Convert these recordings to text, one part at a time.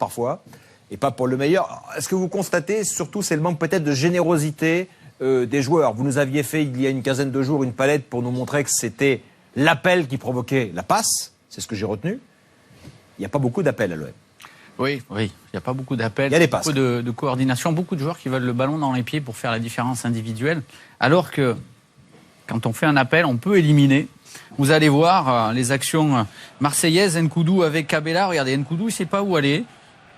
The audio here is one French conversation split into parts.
parfois, et pas pour le meilleur. Est-ce que vous constatez, surtout, c'est le manque peut-être de générosité des joueurs? Vous nous aviez fait, il y a une quinzaine de jours, une palette pour nous montrer que c'était l'appel qui provoquait la passe. C'est ce que j'ai retenu. Il n'y a pas beaucoup d'appels à l'OM. Oui, il n'y a pas beaucoup d'appels, il y a des passes, beaucoup de coordination, beaucoup de joueurs qui veulent le ballon dans les pieds pour faire la différence individuelle, alors que quand on fait un appel, on peut éliminer. Vous allez voir les actions marseillaises, Nkoudou avec Cabella. Regardez, Nkoudou, il ne sait pas où aller.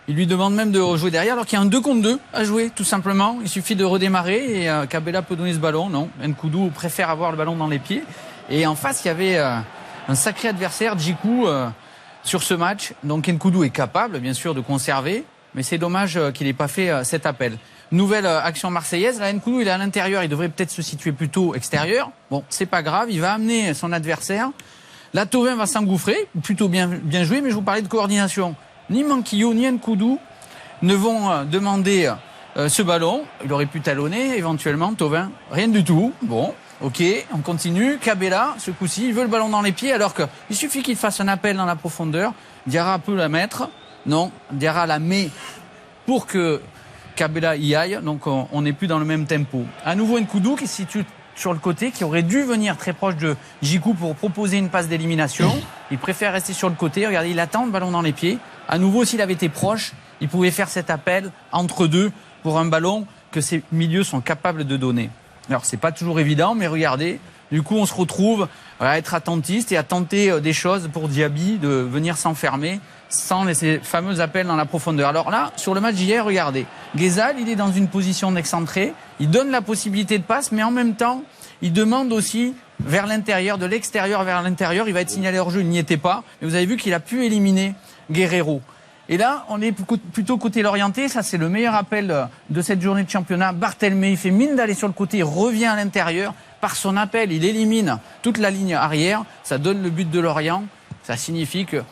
Il lui demande même de rejouer derrière, alors qu'il y a un 2 contre 2 à jouer, tout simplement. Il suffit de redémarrer et Cabella peut donner ce ballon. Non, Nkoudou préfère avoir le ballon dans les pieds. Et en face, il y avait un sacré adversaire, Djikou, sur ce match. Donc Nkoudou est capable, bien sûr, de conserver, mais c'est dommage qu'il n'ait pas fait cet appel. Nouvelle action marseillaise. Là, Nkoudou, il est à l'intérieur. Il devrait peut-être se situer plutôt extérieur. Bon, c'est pas grave. Il va amener son adversaire. Là, Thauvin va s'engouffrer. Plutôt bien joué, mais je vous parlais de coordination. Ni Manquillo, ni Nkoudou ne vont demander ce ballon. Il aurait pu talonner, éventuellement, Thauvin. Rien du tout. Bon, ok, on continue. Cabella, ce coup-ci, il veut le ballon dans les pieds, alors qu'il suffit qu'il fasse un appel dans la profondeur. Diarra peut la mettre. Non, Diarra la met pour que Cabella y aille, donc on n'est plus dans le même tempo. À nouveau Nkoudou qui se situe sur le côté, qui aurait dû venir très proche de Djikou pour proposer une passe d'élimination. Il préfère rester sur le côté. Regardez, il attend le ballon dans les pieds. À nouveau, s'il avait été proche, il pouvait faire cet appel entre deux pour un ballon que ces milieux sont capables de donner. Alors, c'est pas toujours évident, mais regardez, du coup, on se retrouve à être attentiste et à tenter des choses pour Diaby, de venir s'enfermer sans ces fameux appels dans la profondeur. Alors là, sur le match d'hier, regardez, Ghezzal, il est dans une position d'excentré, il donne la possibilité de passe, mais en même temps, il demande aussi vers l'intérieur, de l'extérieur vers l'intérieur, il va être signalé hors jeu, il n'y était pas, mais vous avez vu qu'il a pu éliminer Guerreiro. Et là, on est plutôt côté l'orienté, ça c'est le meilleur appel de cette journée de championnat. Barthelmé, il fait mine d'aller sur le côté, il revient à l'intérieur, par son appel, il élimine toute la ligne arrière, ça donne le but de Lorient, ça signifie que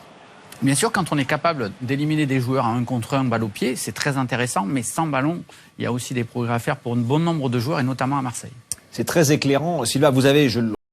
bien sûr, quand on est capable d'éliminer des joueurs à 1 contre 1, balle au pied, c'est très intéressant, mais sans ballon, il y a aussi des progrès à faire pour un bon nombre de joueurs, et notamment à Marseille. C'est très éclairant. Sylvain, vous avez,